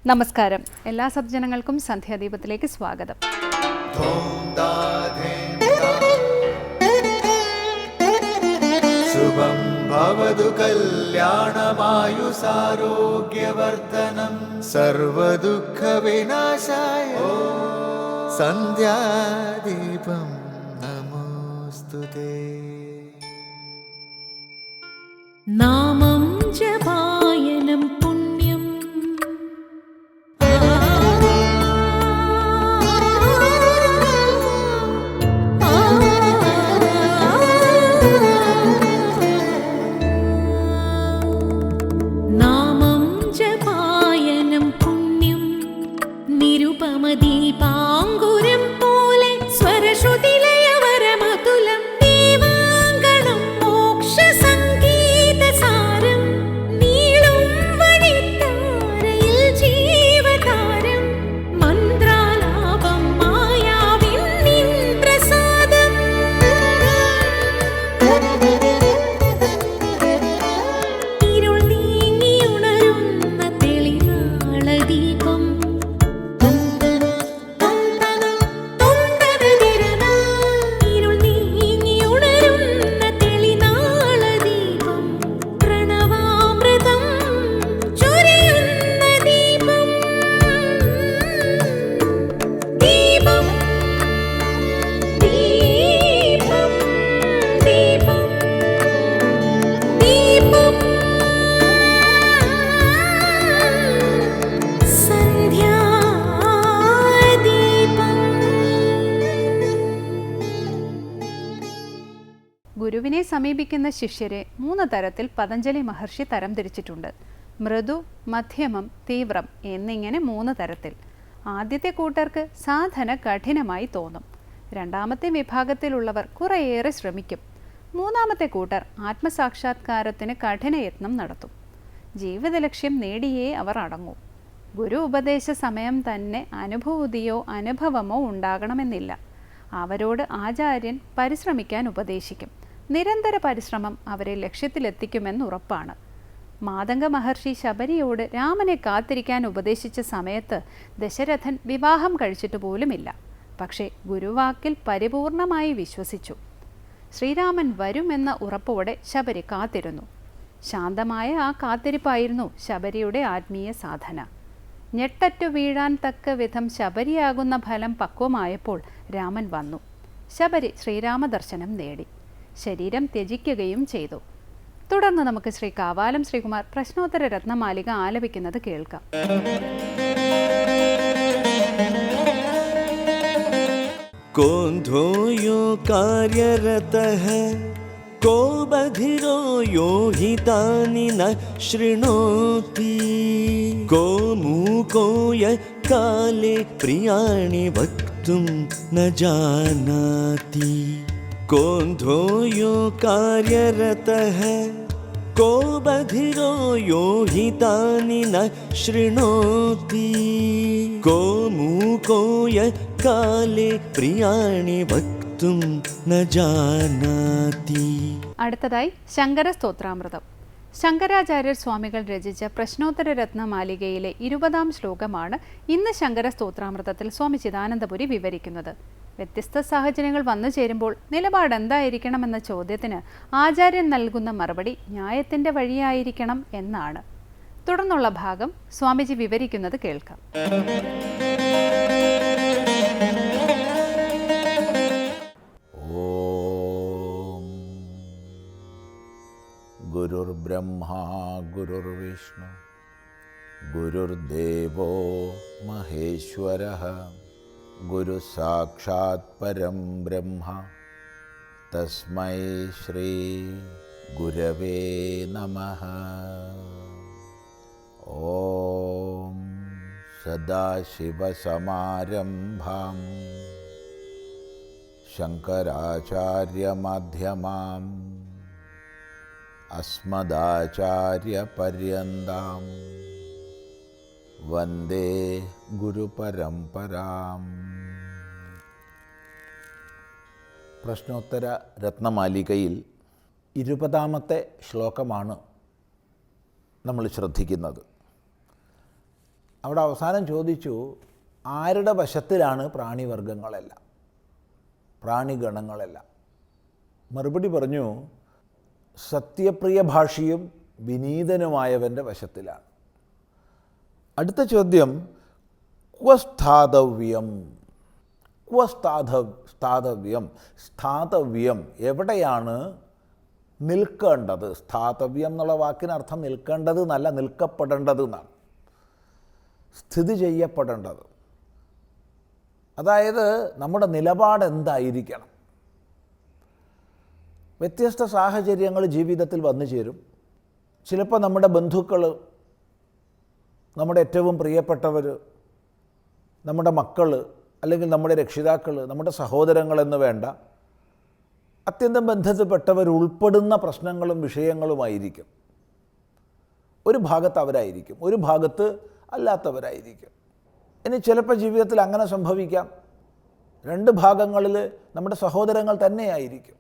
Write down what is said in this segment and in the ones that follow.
നമസ്കാരം. എല്ലാ സജ്ജനങ്ങൾക്കും സന്ധ്യാദീപത്തിലേക്ക് സ്വാഗതം. ശുഭം ഭവതു കല്യാണമായുസാരോഗ്യവർദ്ധനം സർവദുഃഖ വിനാശായ സന്ധ്യാദീപം നമോസ്തുതേ. നാമം ജപായനം പുണ്യം നാമം ജപായനം പുണ്യം നിരുപമദീപാങ്കുരം പോലെ സ്വരശ്രുതിലയവരമതുലം ദീവാങ്കണം മോക്ഷസംഗീതസാരം നീളും വഴിത്താരയിൽ ജീവതാരം മന്ത്രാലാപം മായാവിൻ നിൻ പ്രസാദം ഇരുൾ നീങ്ങിയുണരുന്ന തെളിനാളദീപം ഇരുൾ നീങ്ങിയുണരുന്ന തെളിനാളദീപം പ്രണവാമൃതം ചൊരിയുന്ന ദീപം ദീപം ദീപം ദീപം ദീപം ഗുരുവിനെ സമീപിക്കുന്ന ശിഷ്യരെ 3 തരത്തിൽ പതഞ്ജലി മഹർഷി തരംതിരിച്ചിട്ടുണ്ട്. മൃദു, മധ്യമം, തീവ്രം എന്നിങ്ങനെ 3 തരത്തിൽ. ആദ്യത്തെ കൂട്ടർക്ക് സാധന കഠിനമായി തോന്നും. രണ്ടാമത്തെ വിഭാഗത്തിലുള്ളവർ കുറേയേറെ ശ്രമിക്കും. മൂന്നാമത്തെ കൂട്ടർ ആത്മസാക്ഷാത്കാരത്തിന് കഠിനയത്നം നടത്തും. ജീവിത ലക്ഷ്യം നേടിയേ അവർ അടങ്ങൂ. ഗുരു ഉപദേശ സമയം തന്നെ അനുഭൂതിയോ അനുഭവമോ ഉണ്ടാകണമെന്നില്ല. അവരോട് ആചാര്യൻ പരിശ്രമിക്കാൻ ഉപദേശിക്കും. നിരന്തര പരിശ്രമം അവരെ ലക്ഷ്യത്തിലെത്തിക്കുമെന്ന് ഉറപ്പാണ്. മാതംഗ മഹർഷി ശബരിയോട് രാമനെ കാത്തിരിക്കാൻ ഉപദേശിച്ച സമയത്ത് ദശരഥൻ വിവാഹം കഴിച്ചിട്ട് പോലുമില്ല. പക്ഷേ ഗുരുവാക്കിൽ പരിപൂർണമായി വിശ്വസിച്ചു. ശ്രീരാമൻ വരുമെന്ന ഉറപ്പോടെ ശബരി കാത്തിരുന്നു. ശാന്തമായ ആ കാത്തിരിപ്പായിരുന്നു ശബരിയുടെ ആത്മീയ സാധന. ഞെട്ടറ്റു വീഴാൻ തക്ക വിധം ശബരിയാകുന്ന ഫലം പക്വമായപ്പോൾ രാമൻ വന്നു. ശബരി ശ്രീരാമദർശനം നേടി. ശരീരം ത്യജിക്കുകയും ചെയ്തു. തുടർന്ന് നമുക്ക് ശ്രീ കാവാലം ശ്രീകുമാർ പ്രശ്നോത്തര രത്നമാലിക ആലപിക്കുന്നത് കേൾക്കാം. कोन्धो यो कार्यरतः को बधिरो यो हितानि न शृणोति को मूको य काले प्रियाणि वक्तुं न जानाति कोन्धो यो कार्यरतः को बधिरो यो हितानि न शृणोति को मूको य काले प्रियाणि वक्तुं न जानाति. അടുത്തതായി ശങ്കര സ്തോത്രാമൃതം. ശങ്കരാചാര്യർ സ്വാമികൾ രചിച്ച പ്രശ്നോത്തര രത്നമാലികയിലെ 20-ാം ശ്ലോകമാണ് ഇന്ന് ശങ്കര സ്തോത്രാമൃതത്തിൽ സ്വാമി ചിദാനന്ദപുരി വിവരിക്കുന്നത്. വ്യത്യസ്ത സാഹചര്യങ്ങൾ വന്നു ചേരുമ്പോൾ നിലപാട് എന്തായിരിക്കണമെന്ന ചോദ്യത്തിന് ആചാര്യൻ നൽകുന്ന മറുപടി ന്യായത്തിൻ്റെ വഴിയായിരിക്കണം എന്നാണ്. തുടർന്നുള്ള ഭാഗം സ്വാമിജി വിവരിക്കുന്നത് കേൾക്കാം. ഓം ഗുരുർബ്രഹ്മാ ഗുരുർവിഷ്ണു ഗുരുർദേവോ മഹേശ്വരഃ ഗുരു സാക്ഷാത് പരം ബ്രഹ്മ തസ്മൈ ശ്രീ ഗുരവേ നമഃ. ഓം സദാശിവസമാരംഭാം ശങ്കരാചാര്യമധ്യമാം അസ്മദാചാര്യപര്യന്താം വന്ദേ ഗുരുപരമ്പരാം. പ്രശ്നോത്തര രത്നമാലികയിൽ 20-ാമത്തെ ശ്ലോകമാണ് നമ്മൾ ശ്രദ്ധിക്കുന്നത്. അവിടെ അവസാനം ചോദിച്ചു, ആരുടെ വശത്തിലാണ് പ്രാണിവർഗങ്ങളെല്ലാം, പ്രാണിഗണങ്ങളെല്ലാം? മറുപടി പറഞ്ഞു, സത്യപ്രിയ ഭാഷിയും വിനീതനുമായവൻ്റെ വശത്തിലാണ്. അടുത്ത ചോദ്യം, ക്വസ്ഥാതവ്യം, ക്വസ്ഥാതവ്യം, സ്ഥാതവ്യം, എവിടെയാണ് നിൽക്കേണ്ടത്? സ്ഥാതവ്യം എന്നുള്ള വാക്കിനർത്ഥം നിൽക്കേണ്ടത് എന്നല്ല, നിൽക്കപ്പെടേണ്ടത് എന്നാണ്, സ്ഥിതി ചെയ്യപ്പെടേണ്ടത്. അതായത് നമ്മുടെ നിലപാട് എന്തായിരിക്കണം? വ്യത്യസ്ത സാഹചര്യങ്ങൾ ജീവിതത്തിൽ വന്നു ചേരും. ചിലപ്പോൾ നമ്മുടെ ബന്ധുക്കൾ, നമ്മുടെ ഏറ്റവും പ്രിയപ്പെട്ടവർ, നമ്മുടെ മക്കൾ, അല്ലെങ്കിൽ നമ്മുടെ രക്ഷിതാക്കൾ, നമ്മുടെ സഹോദരങ്ങളെന്ന് വേണ്ട അത്യന്തം ബന്ധത്തിൽപ്പെട്ടവർ ഉൾപ്പെടുന്ന പ്രശ്നങ്ങളും വിഷയങ്ങളുമായിരിക്കും. ഒരു ഭാഗത്ത് അവരായിരിക്കും, ഒരു ഭാഗത്ത് അല്ലാത്തവരായിരിക്കും. ഇനി ചിലപ്പോൾ ജീവിതത്തിൽ അങ്ങനെ സംഭവിക്കാം, രണ്ട് ഭാഗങ്ങളിൽ നമ്മുടെ സഹോദരങ്ങൾ തന്നെയായിരിക്കും,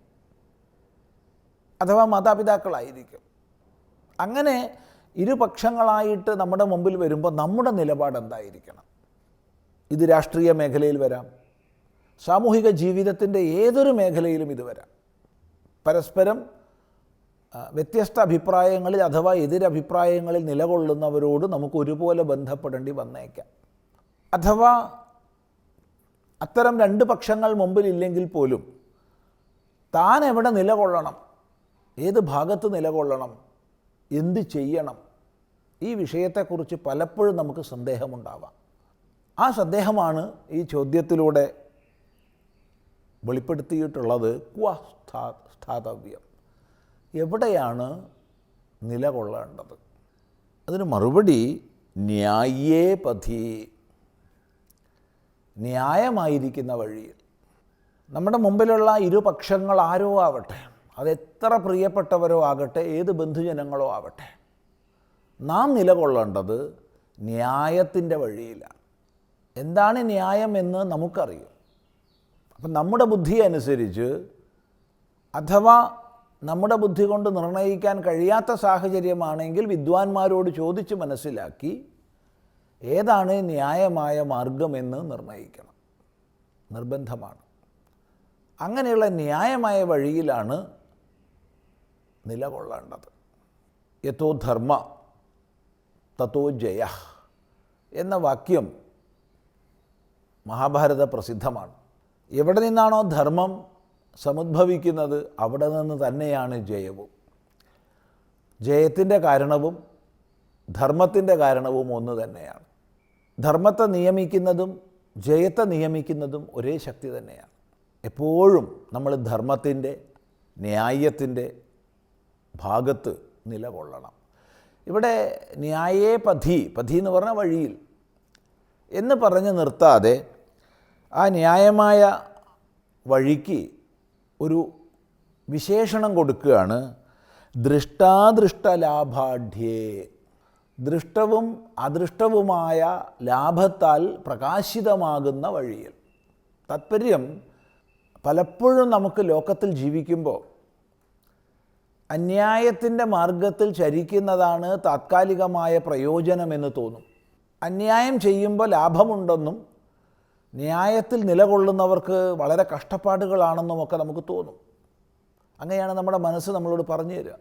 അഥവാ മാതാപിതാക്കളായിരിക്കും. അങ്ങനെ ഇരുപക്ഷങ്ങളായിട്ട് നമ്മുടെ മുമ്പിൽ വരുമ്പോൾ നമ്മുടെ നിലപാട് എന്തായിരിക്കണം? ഇത് രാഷ്ട്രീയ മേഖലയിൽ വരാം, സാമൂഹിക ജീവിതത്തിൻ്റെ ഏതൊരു മേഖലയിലും ഇത് വരാം. പരസ്പരം വ്യത്യസ്ത അഭിപ്രായങ്ങളിൽ അഥവാ എതിരഭിപ്രായങ്ങളിൽ നിലകൊള്ളുന്നവരോട് നമുക്ക് ഒരുപോലെ ബന്ധപ്പെടേണ്ടി വന്നേക്കാം. അഥവാ അത്തരം രണ്ട് പക്ഷങ്ങൾ മുമ്പിലില്ലെങ്കിൽ പോലും താൻ എവിടെ നിലകൊള്ളണം, ഏത് ഭാഗത്ത് നിലകൊള്ളണം, എന്ത് ചെയ്യണം, ഈ വിഷയത്തെക്കുറിച്ച് പലപ്പോഴും നമുക്ക് സന്ദേഹമുണ്ടാവാം. ആ സന്ദേഹമാണ് ഈ ചോദ്യത്തിലൂടെ വെളിപ്പെടുത്തിയിട്ടുള്ളത്. സ്ഥാതവ്യം, എവിടെയാണ് നിലകൊള്ളേണ്ടത്? അതിന് മറുപടി ന്യായേ പഥി, ന്യായമായിരിക്കുന്ന വഴിയിൽ. നമ്മുടെ മുമ്പിലുള്ള ഇരുപക്ഷങ്ങൾ ആരോ ആവട്ടെ, അതെത്ര പ്രിയപ്പെട്ടവരോ ആകട്ടെ, ഏത് ബന്ധുജനങ്ങളോ ആവട്ടെ, നാം നിലകൊള്ളേണ്ടത് ന്യായത്തിൻ്റെ വഴിയിലാണ്. എന്താണ് ന്യായം എന്ന് നമുക്കറിയും. അപ്പം നമ്മുടെ ബുദ്ധി അനുസരിച്ച്, അഥവാ നമ്മുടെ ബുദ്ധി കൊണ്ട് നിർണ്ണയിക്കാൻ കഴിയാത്ത സാഹചര്യമാണെങ്കിൽ വിദ്വാൻമാരോട് ചോദിച്ച് മനസ്സിലാക്കി ഏതാണ് ന്യായമായ മാർഗമെന്ന് നിർണ്ണയിക്കണം, നിർബന്ധമാണ്. അങ്ങനെയുള്ള ന്യായമായ വഴിയിലാണ് നിലകൊള്ളേണ്ടത്. യഥോ ധർമ്മ തതോ ജയ എന്ന വാക്യം മഹാഭാരത പ്രസിദ്ധമാണ്. എവിടെ നിന്നാണോ ധർമ്മം സമുദ്ഭവിക്കുന്നത് അവിടെ നിന്ന് തന്നെയാണ് ജയവും. ജയത്തിൻ്റെ കാരണവും ധർമ്മത്തിൻ്റെ കാരണവും ഒന്ന് തന്നെയാണ്. ധർമ്മത്തെ നിയമിക്കുന്നതും ജയത്തെ നിയമിക്കുന്നതും ഒരേ ശക്തി തന്നെയാണ്. എപ്പോഴും നമ്മൾ ധർമ്മത്തിൻ്റെ, ന്യായത്തിൻ്റെ ഭാഗത്ത് നിലകൊള്ളണം. ഇവിടെ ന്യായേ പഥി, പഥി എന്ന് പറഞ്ഞ വഴിയിൽ എന്ന് പറഞ്ഞ് നിർത്താതെ ആ ന്യായമായ വഴിക്ക് ഒരു വിശേഷണം കൊടുക്കുകയാണ്. ദൃഷ്ടാദൃഷ്ടലാഭാഢ്യേ, ദൃഷ്ടവും അദൃഷ്ടവുമായ ലാഭത്താൽ പ്രകാശിതമാകുന്ന വഴിയിൽ. താത്പര്യം, പലപ്പോഴും നമുക്ക് ലോകത്തിൽ ജീവിക്കുമ്പോൾ അന്യായത്തിൻ്റെ മാർഗത്തിൽ ചരിക്കുന്നതാണ് താത്കാലികമായ പ്രയോജനമെന്ന് തോന്നും. അന്യായം ചെയ്യുമ്പോൾ ലാഭമുണ്ടെന്നും ന്യായത്തിൽ നിലകൊള്ളുന്നവർക്ക് വളരെ കഷ്ടപ്പാടുകളാണെന്നുമൊക്കെ നമുക്ക് തോന്നും. അങ്ങനെയാണ് നമ്മുടെ മനസ്സ് നമ്മളോട് പറഞ്ഞു തരിക.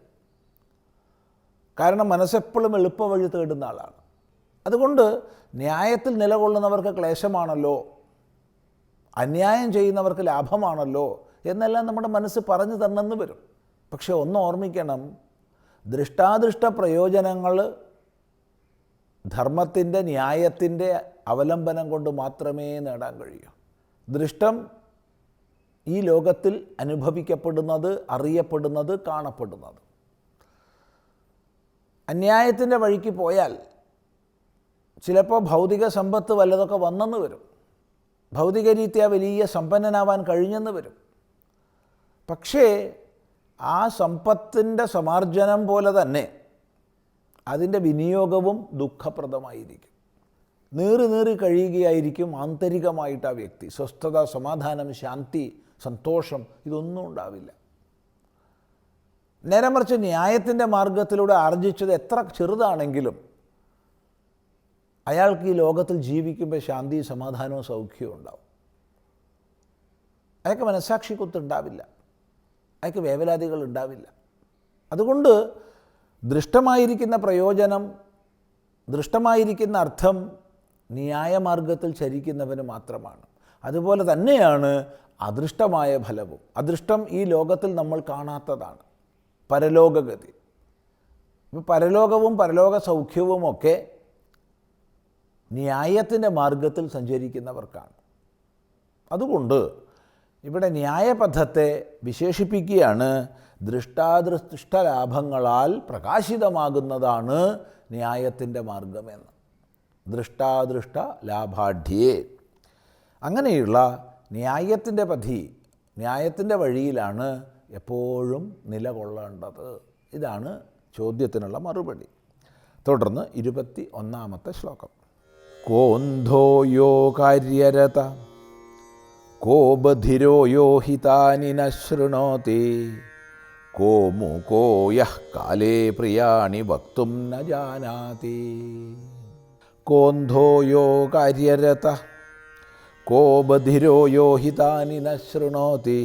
കാരണം മനസ്സെപ്പോഴും എളുപ്പ വഴി തേടുന്ന ആളാണ്. അതുകൊണ്ട് ന്യായത്തിൽ നിലകൊള്ളുന്നവർക്ക് ക്ലേശമാണല്ലോ, അന്യായം ചെയ്യുന്നവർക്ക് ലാഭമാണല്ലോ എന്നെല്ലാം നമ്മുടെ മനസ്സ് പറഞ്ഞു തന്നെന്ന് വരും. പക്ഷെ ഒന്ന് ഓർമ്മിക്കണം, ദൃഷ്ടാദൃഷ്ട പ്രയോജനങ്ങൾ ധർമ്മത്തിൻ്റെ, ന്യായത്തിൻ്റെ അവലംബനം കൊണ്ട് മാത്രമേ നേടാൻ കഴിയൂ. ദൃഷ്ടം ഈ ലോകത്തിൽ അനുഭവിക്കപ്പെടുന്നത്, അറിയപ്പെടുന്നത്, കാണപ്പെടുന്നത്. അന്യായത്തിൻ്റെ വഴിക്ക് പോയാൽ ചിലപ്പോൾ ഭൗതിക സമ്പത്ത് വല്ലതൊക്കെ വന്നെന്ന് വരും, ഭൗതികരീത്യാ വലിയ സമ്പന്നനാവാൻ കഴിഞ്ഞെന്ന് വരും. പക്ഷേ ആ സമ്പത്തിൻ്റെ സമാർജനം പോലെ തന്നെ അതിൻ്റെ വിനിയോഗവും ദുഃഖപ്രദമായിരിക്കും. നീറി കഴിയുകയായിരിക്കും ആന്തരികമായിട്ട് ആ വ്യക്തി. സ്വസ്ഥത, സമാധാനം, ശാന്തി, സന്തോഷം ഇതൊന്നും ഉണ്ടാവില്ല. നേരെ മറിച്ച് ന്യായത്തിൻ്റെ മാർഗത്തിലൂടെ ആർജിച്ചത് എത്ര ചെറുതാണെങ്കിലും അയാൾക്ക് ഈ ലോകത്തിൽ ജീവിക്കുമ്പോൾ ശാന്തി, സമാധാനവും സൗഖ്യവും ഉണ്ടാവും. അയാൾക്ക് മനസ്സാക്ഷി കുത്തുണ്ടാവില്ല, അയാൾക്ക് വേവലാതികൾ ഉണ്ടാവില്ല. അതുകൊണ്ട് ദൃഷ്ടമായിരിക്കുന്ന പ്രയോജനം, ദൃഷ്ടമായിരിക്കുന്ന അർത്ഥം ന്യായമാർഗത്തിൽ ചരിക്കുന്നവന് മാത്രമാണ്. അതുപോലെ തന്നെയാണ് അദൃഷ്ടമായ ഫലവും. അദൃഷ്ടം ഈ ലോകത്തിൽ നമ്മൾ കാണാത്തതാണ്, പരലോകഗതി. ഇപ്പോൾ പരലോകവും പരലോക സൗഖ്യവുമൊക്കെ ന്യായത്തിൻ്റെ മാർഗത്തിൽ സഞ്ചരിക്കുന്നവർക്കാണ്. അതുകൊണ്ട് ഇവിടെ ന്യായപഥത്തെ വിശേഷിപ്പിക്കുകയാണ്. ദൃഷ്ടാദൃഷ്ടലാഭങ്ങളാൽ പ്രകാശിതമാകുന്നതാണ് ന്യായത്തിൻ്റെ മാർഗമെന്ന്. ദൃഷ്ടാദൃഷ്ട ലാഭാഢ്യേ. അങ്ങനെയുള്ള ന്യായത്തിൻ്റെ പഥി, ന്യായത്തിൻ്റെ വഴിയിലാണ് എപ്പോഴും നിലകൊള്ളേണ്ടത്. ഇതാണ് ചോദ്യത്തിനുള്ള മറുപടി. തുടർന്ന് 21-ാമത്തെ ശ്ലോകം. കോന്ധോ യോ കാര്യരത കോ ബധിരോ യോ ഹിതാനി ന ശൃണോതി കോ മുകോ യഃ കാലേ പ്രിയാണി വക്തും ന ജാനാതി. കോന്ധോ യോ കാര്യരത കോ ബധിരോ യോ ഹിതാനി ന ശൃണോതി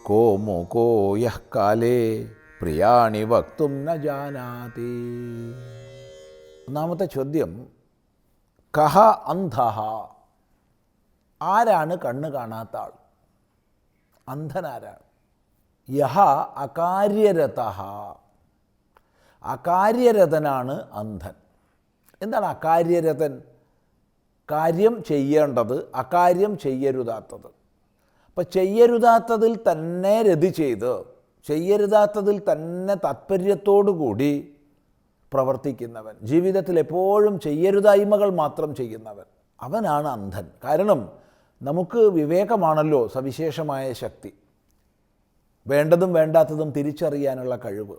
കോ മുകോ യഃ കാലേ പ്രിയാണി വക്തും ന ജാനാതി. ഒന്നാമത്തെ ചോദ്യം, കഹ അന്ധഃ? ആരാണ് കണ്ണ് കാണാത്ത ആൾ? അന്ധനാരാണ്? യഹ അകാര്യരതഃ. അകാര്യരതനാണ് അന്ധൻ. എന്താണ് അകാര്യരതൻ? കാര്യം ചെയ്യേണ്ടത്, അകാര്യം ചെയ്യരുതാത്തത്. അപ്പം ചെയ്യരുതാത്തതിൽ തന്നെ രതി ചെയ്ത്, ചെയ്യരുതാത്തതിൽ തന്നെ താത്പര്യത്തോടു കൂടി പ്രവർത്തിക്കുന്നവൻ, ജീവിതത്തിൽ എപ്പോഴും ചെയ്യരുതായ്മകൾ മാത്രം ചെയ്യുന്നവൻ, അവനാണ് അന്ധൻ. കാരണം നമുക്ക് വിവേകമാണല്ലോ സവിശേഷമായ ശക്തി, വേണ്ടതും വേണ്ടാത്തതും തിരിച്ചറിയാനുള്ള കഴിവ്.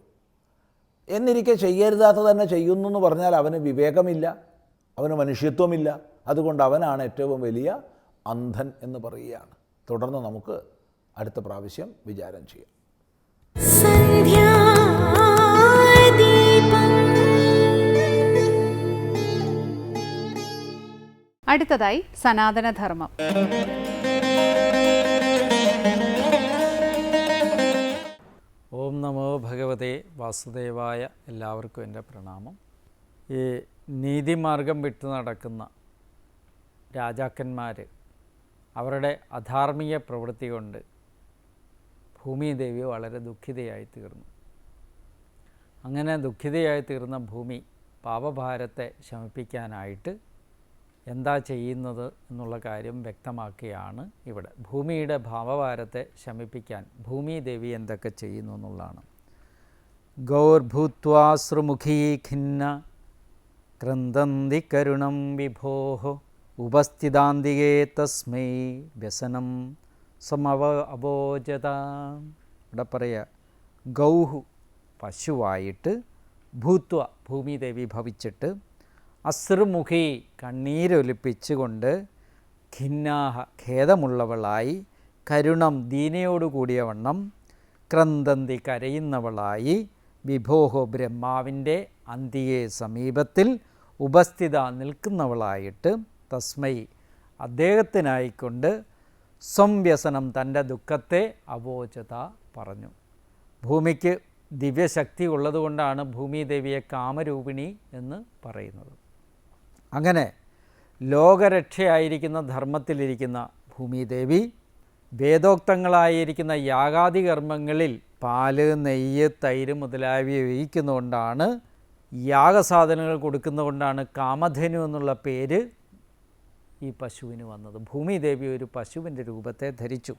എന്നിരിക്കെ ചെയ്യരുതാത്ത തന്നെ ചെയ്യുന്നു എന്ന് പറഞ്ഞാൽ അവന് വിവേകമില്ല, അവന് മനുഷ്യത്വമില്ല. അതുകൊണ്ട് അവനാണ് ഏറ്റവും വലിയ അന്ധൻ എന്ന് പറയുകയാണ്. തുടർന്ന് നമുക്ക് അടുത്ത പ്രാവശ്യം വിചാരം ചെയ്യാം. അടുത്തതായി സനാതനധർമ്മം. ഓം നമോ ഭഗവതേ വാസുദേവായ. എല്ലാവർക്കും എൻ്റെ പ്രണാമം. ഈ നീതിമാർഗം വിട്ടു നടക്കുന്ന രാജാക്കന്മാർ അവരുടെ അധാർമിക പ്രവൃത്തി കൊണ്ട് ഭൂമിദേവി വളരെ ദുഃഖിതയായി തീർന്നു. അങ്ങനെ ദുഃഖിതയായി തീർന്ന ഭൂമി പാപഭാരത്തെ ശമിപ്പിക്കാനായിട്ട് എന്താ ചെയ്യുന്നത് എന്നുള്ള കാര്യം വ്യക്തമാക്കുകയാണ് ഇവിടെ. ഭൂമിയുടെ ഭാവഭാരത്തെ ശമിപ്പിക്കാൻ ഭൂമിദേവി എന്തൊക്കെ ചെയ്യുന്നു എന്നുള്ളതാണ്. ഗൗർഭൂത്വാശ്രുമുഖീ ഖിന്ന ക്രന്ദന്തി കരുണം വിഭോഃ ഉപസ്ഥിതാന്തികേ തസ്മൈ വ്യസനം സമവോചത. ഇവിടെ പറയുക, ഗൗഹു പശുവായിട്ട്, ഭൂത്വ ഭൂമിദേവി ഭവിച്ചിട്ട്, അശ്രുമുഖി കണ്ണീരൊലിപ്പിച്ചുകൊണ്ട്, ഖിന്നാഹ ഖേദമുള്ളവളായി, കരുണം ദീനയോടുകൂടിയവണ്ണം, ക്രന്ദന്തി കരയുന്നവളായി, വിഭോഹോ ബ്രഹ്മാവിൻ്റെ അന്തിയെ സമീപത്തിൽ, ഉപസ്ഥിത നിൽക്കുന്നവളായിട്ട്, തസ്മൈ അദ്ദേഹത്തിനായിക്കൊണ്ട്, സംവ്യസനം തൻ്റെ ദുഃഖത്തെ അവോചത പറഞ്ഞു. ഭൂമിക്ക് ദിവ്യശക്തി ഉള്ളതുകൊണ്ടാണ് ഭൂമിദേവിയെ കാമരൂപിണി എന്ന് പറയുന്നത്. അങ്ങനെ ലോകരക്ഷയായിരിക്കുന്ന ധർമ്മത്തിലിരിക്കുന്ന ഭൂമിദേവി വേദോക്തങ്ങളായിരിക്കുന്ന യാഗാദി കർമ്മങ്ങളിൽ പാല്, നെയ്യ്, തൈര് മുതലായവ ഉപയോഗിക്കുന്നതുകൊണ്ടാണ്, യാഗസാധനങ്ങൾ കൊടുക്കുന്നതുകൊണ്ടാണ് കാമധേനു എന്നുള്ള പേര് ഈ പശുവിന് വന്നത്. ഭൂമിദേവി ഒരു പശുവിൻ്റെ രൂപത്തെ ധരിച്ചു.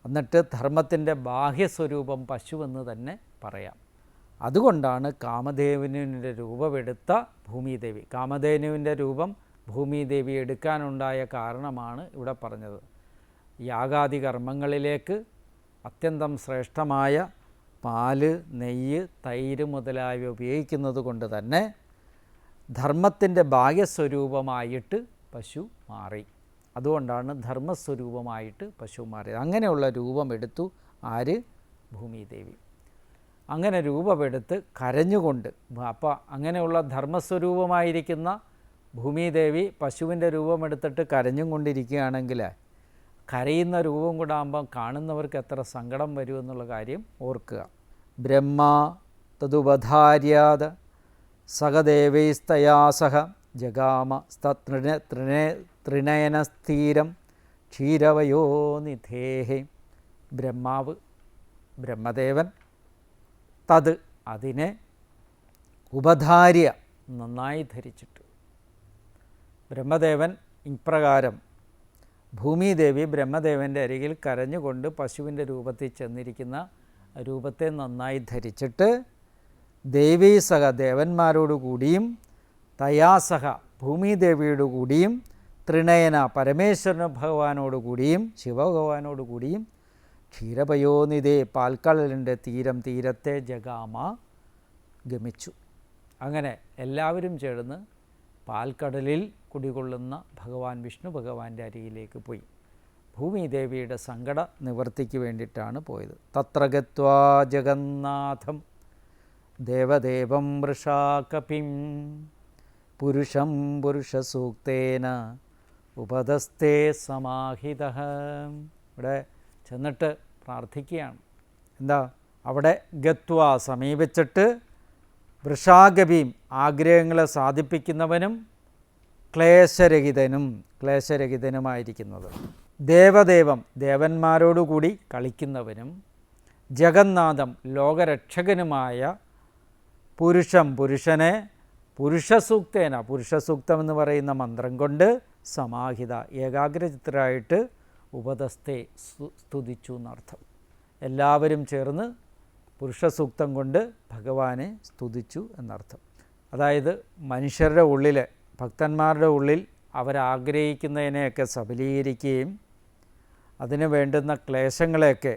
എന്നിട്ട് ധർമ്മത്തിൻ്റെ ബാഹ്യസ്വരൂപം പശുവെന്ന് തന്നെ പറയാം. അതുകൊണ്ടാണ് കാമധേനുവിൻ്റെ രൂപമെടുത്ത ഭൂമിദേവി. കാമധേനുവിൻ്റെ രൂപം ഭൂമിദേവി എടുക്കാനുണ്ടായ കാരണമാണ് ഇവിടെ പറഞ്ഞത്. യാഗാദി കർമ്മങ്ങളിലേക്ക് അത്യന്തം ശ്രേഷ്ഠമായ പാല്, നെയ്യ്, തൈര് മുതലായവ ഉപയോഗിക്കുന്നത് കൊണ്ട് തന്നെ ധർമ്മത്തിൻ്റെ ബാഹ്യസ്വരൂപമായിട്ട് പശു മാറി. അതുകൊണ്ടാണ് ധർമ്മസ്വരൂപമായിട്ട് പശു മാറിയത്. അങ്ങനെയുള്ള രൂപമെടുത്തു ആര്? ഭൂമിദേവി. അങ്ങനെ രൂപമെടുത്ത് കരഞ്ഞുകൊണ്ട്, അപ്പോൾ അങ്ങനെയുള്ള ധർമ്മസ്വരൂപമായിരിക്കുന്ന ഭൂമിദേവി പശുവിൻ്റെ രൂപമെടുത്തിട്ട് കരഞ്ഞും കൊണ്ടിരിക്കുകയാണെങ്കിൽ കരയുന്ന രൂപം കൂടെ ആകുമ്പം കാണുന്നവർക്ക് എത്ര സങ്കടം വരുമെന്നുള്ള കാര്യം ഓർക്കുക. ബ്രഹ്മ തതുപധാര്യാത് സഹദേവൈസ്തയാ സഹ ജഗാമ തൃണയനസ്ഥീരം ക്ഷീരവയോനിധേഹേ. ബ്രഹ്മാവ് ബ്രഹ്മദേവൻ തത് അതിനെ ഉപധാര്യ നന്നായി ധരിച്ചിട്ട് ബ്രഹ്മദേവൻ ഇപ്രകാരം ഭൂമിദേവി ബ്രഹ്മദേവൻ്റെ അരികിൽ കരഞ്ഞുകൊണ്ട് പശുവിൻ്റെ രൂപത്തിൽ ചെന്നിരിക്കുന്ന രൂപത്തെ നന്നായി ധരിച്ചിട്ട് ദേവീസഹ ദേവന്മാരോടുകൂടിയും തയാസഹ ഭൂമിദേവിയോടു കൂടിയും ത്രിനയന പരമേശ്വരൻ ഭഗവാനോടുകൂടിയും ശിവഭഗവാനോടുകൂടിയും ക്ഷീരപയോനിധേ പാൽക്കടലിൻ്റെ തീരത്തെ ജഗാമ ഗമിച്ചു. അങ്ങനെ എല്ലാവരും ചേർന്ന് പാൽക്കടലിൽ കുടികൊള്ളുന്ന ഭഗവാൻ വിഷ്ണു ഭഗവാന്റെ അരികിലേക്ക് പോയി. ഭൂമിദേവിയുടെ സങ്കട നിവർത്തിക്ക് വേണ്ടിയിട്ടാണ് പോയത്. തത്ര ഗത്വാ ജഗന്നാഥം ദേവദേവം വൃഷാകപിം പുരുഷം പുരുഷസൂക്തേന ഉപദസ്തേ സമാഹിതഃ. ഇവിടെ ചെന്നിട്ട് പ്രാർത്ഥിക്കുകയാണ്. എന്താ അവിടെ ഗത്വാ സമീപിച്ചിട്ട് വൃഷാകപിയും ആഗ്രഹങ്ങളെ സാധിപ്പിക്കുന്നവനും ക്ലേശരഹിതനുമായിരിക്കുന്നത്, ദേവദേവം ദേവന്മാരോടുകൂടി കളിക്കുന്നവനും ജഗന്നാഥം ലോകരക്ഷകനുമായ പുരുഷനെ പുരുഷസൂക്തേന പുരുഷസൂക്തം എന്ന് പറയുന്ന മന്ത്രം കൊണ്ട് സമാഹിത ഏകാഗ്രചിത്തരായിട്ട് ഉപദസ്തേ സ്തുതിച്ചു എന്നർത്ഥം. എല്ലാവരും ചേർന്ന് പുരുഷസൂക്തം കൊണ്ട് ഭഗവാനെ സ്തുതിച്ചു എന്നർത്ഥം. അതായത് മനുഷ്യരുടെ ഉള്ളിൽ ഭക്തന്മാരുടെ ഉള്ളിൽ അവരാഗ്രഹിക്കുന്നതിനെയൊക്കെ സബലീകരിക്കുകയും അതിന് വേണ്ടുന്ന ക്ലേശങ്ങളെയൊക്കെ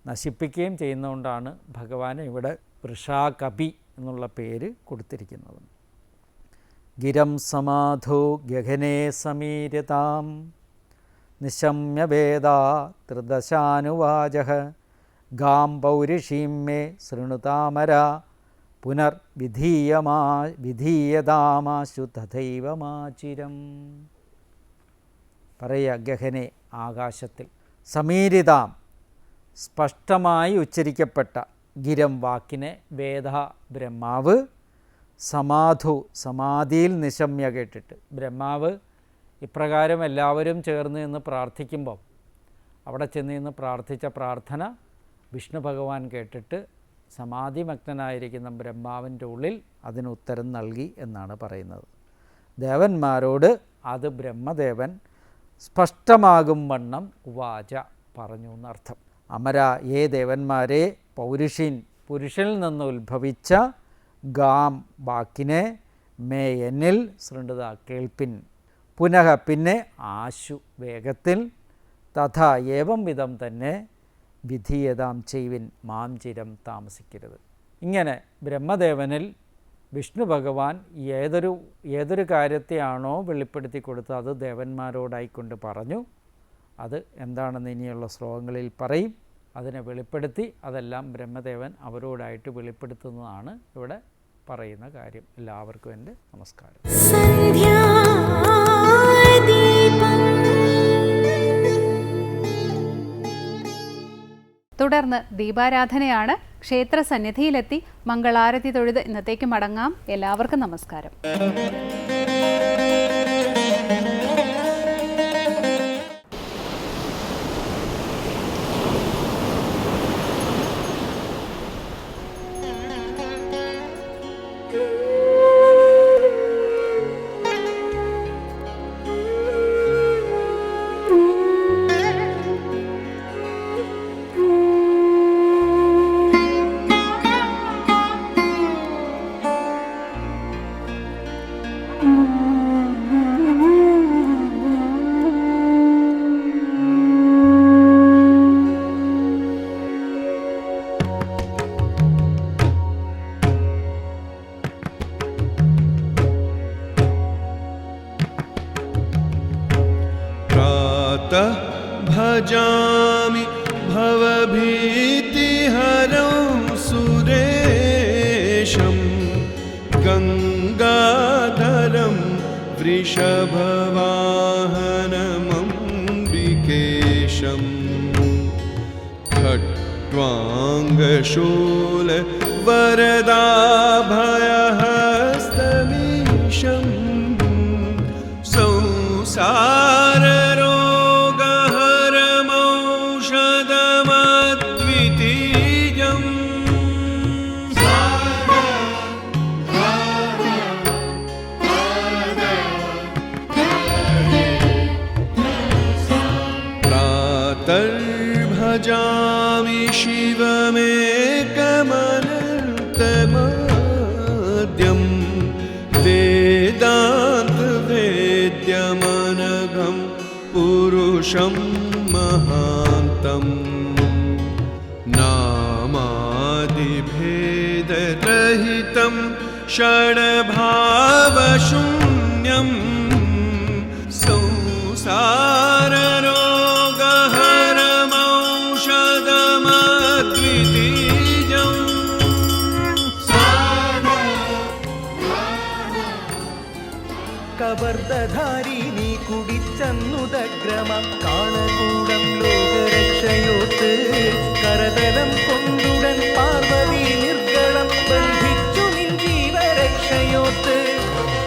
നശിപ്പിക്കുകയും ചെയ്യുന്നതുകൊണ്ടാണ് ഭഗവാൻ ഇവിടെ വൃഷാകപി എന്നുള്ള പേര് കൊടുത്തിരിക്കുന്നത്. ഗിരം സമാധോ ഗഗനേ സമീര്യതാം നിശമ്യവേദാ ത്രിദശാനുവാചഃ ഗാം പൗരുഷീം മേ ശൃണുതാമര പുനർവിധീയതാമാശു തഥൈവ മാചിരം. പറയുക ഗഹനെ ആകാശത്തിൽ, സമീരിതാം സ്പഷ്ടമായി ഉച്ചരിക്കപ്പെട്ട, ഗിരം വാക്കിനെ വേദ ബ്രഹ്മാവ്, സമാധു സമാധിയിൽ നിശമ്യ കേട്ടിട്ട്. ബ്രഹ്മാവ് ഇപ്രകാരം എല്ലാവരും ചേർന്ന് നിന്ന് പ്രാർത്ഥിക്കുമ്പം അവിടെ ചെന്ന് നിന്ന് പ്രാർത്ഥിച്ച പ്രാർത്ഥന വിഷ്ണു ഭഗവാൻ കേട്ടിട്ട് സമാധിമഗ്നനായിരിക്കുന്ന ബ്രഹ്മാവിൻ്റെ ഉള്ളിൽ അതിന് ഉത്തരം നൽകി എന്നാണ് പറയുന്നത്. ദേവന്മാരോട് അത് ബ്രഹ്മദേവൻ സ്പഷ്ടമാകും വണ്ണം വാച പറഞ്ഞു എന്നർത്ഥം. അമര ഏ ദേവന്മാരെ പൗരുഷീൻ പുരുഷനിൽ നിന്ന് ഉത്ഭവിച്ച ഗാം വാക്കിനെ മേ എന്നിൽ ശൃണ്വത കേൾപ്പിൻ പുനഃ പിന്നെ ആശു വേഗത്തിൽ തഥാ ഏവം വിധം തന്നെ വിധീയതാം ചെയ്വിൻ മാം ചിരം താമസിക്കരുത്. ഇങ്ങനെ ബ്രഹ്മദേവനിൽ വിഷ്ണു ഭഗവാൻ ഏതൊരു കാര്യത്തെയാണോ വെളിപ്പെടുത്തി കൊടുത്തത് അത് ദേവന്മാരോടായിക്കൊണ്ട് പറഞ്ഞു. അത് എന്താണെന്ന് ഇനിയുള്ള ശ്ലോകങ്ങളിൽ പറയും. അതിനെ വെളിപ്പെടുത്തി അതെല്ലാം ബ്രഹ്മദേവൻ അവരോടായിട്ട് വെളിപ്പെടുത്തുന്നതാണ് ഇവിടെ പറയുന്ന കാര്യം. എല്ലാവർക്കും എൻ്റെ നമസ്കാരം. തുടർന്ന് ദീപാരാധനയാണ്. ക്ഷേത്ര സന്നിധിയിലെത്തി മംഗളാരതി തൊഴുത് ഇന്നത്തേക്ക് മടങ്ങാം. എല്ലാവർക്കും നമസ്കാരം. भजामि भवभीतिहरं सुरेशं गङ्गाधरं वृषभवाहनमम्बिकेशम् खट्वाङ्गशूल वरदाभयहस्तमीशम् संसाररोगहरमौषधमद्वितीयम् प्रातर्भजामि शिवमेकमनन्तमाद्यं वेदान्तवेद्यमनघं पुरुषं महान्तम् नामादिभेदरहितं षड्भावशून्यम् संसाररोगहरमौषधमद्वितीयम् കവർദ്ദധാരിണി കുടിച്ചന്നുദഗ്രമം കാണകൂടം ലോകരക്ഷയോത്ത് കരതലം കൊണ്ടുടൻ പാർവതി നിർഗളം ബന്ധിച്ചു നിൻ ജീവരക്ഷയോത്ത്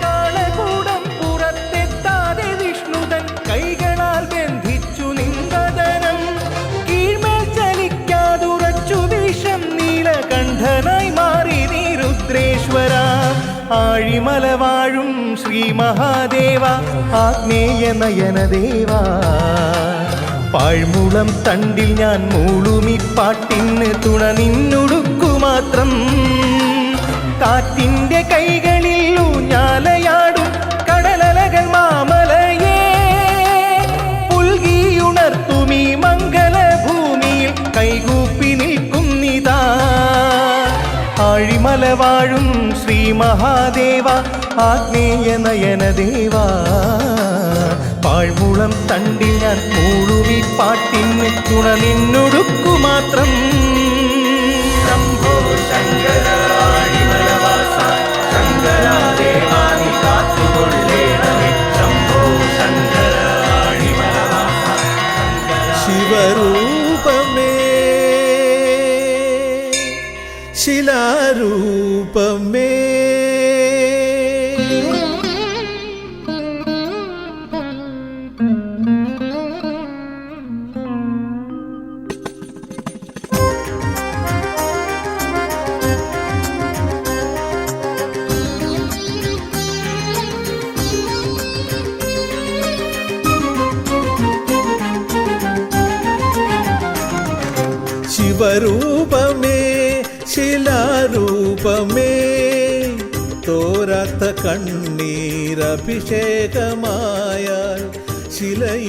കാണകൂടം പുറത്തെത്താതെ വിഷ്ണുതൻ കൈകളാൽ ബന്ധിച്ചു നിൻവദനം കീഴ്മേൽ ചലിക്കാതുറച്ചു വിഷം നീലകണ്ഠനായി മാറി നീ രുദ്രേശ്വര ആഴിമല വാഴും ശ്രീ മഹാദേവ ആഗ്നേയ നയനദേവ പാഴ്മുളം തണ്ടിൽ ഞാൻ മൂളുമി പാട്ടിന് തുണ നിന്നുടുക്കു മാത്രം കാറ്റിന്റെ കൈകളിൽ ഊഞ്ഞാലയാടും കടലലകൾ മാമലയേ പുൽകിയുണർത്തുമീ മംഗളഭൂമിയിൽ കൈകൂപ്പി നിൽക്കുന്നിതാ ആഴിമല വാഴും ശ്രീ മഹാദേവ ആഗ്നേയ നയനദേവ പാഴ്മുളം തണ്ടിൽ ഞാൻ മൂളുമി പാട്ടിന് തുണ നിന്നുടുക്കു മാത്രം ശംഭോ ശങ്കര ആഴിമലവാസ ശങ്കരാദേവാ നീ കാത്തുകൊള്ളേണമേ ശംഭോ ശങ്കര ആഴിമലവാസ शिवरूपमे शिलारूपमे ശിവരൂപമേ ശിലാരൂപമേ തോരാത്ത കണ്ണീരഭിഷേകമായാൽ ശിലയിലിരിപ്പാനാ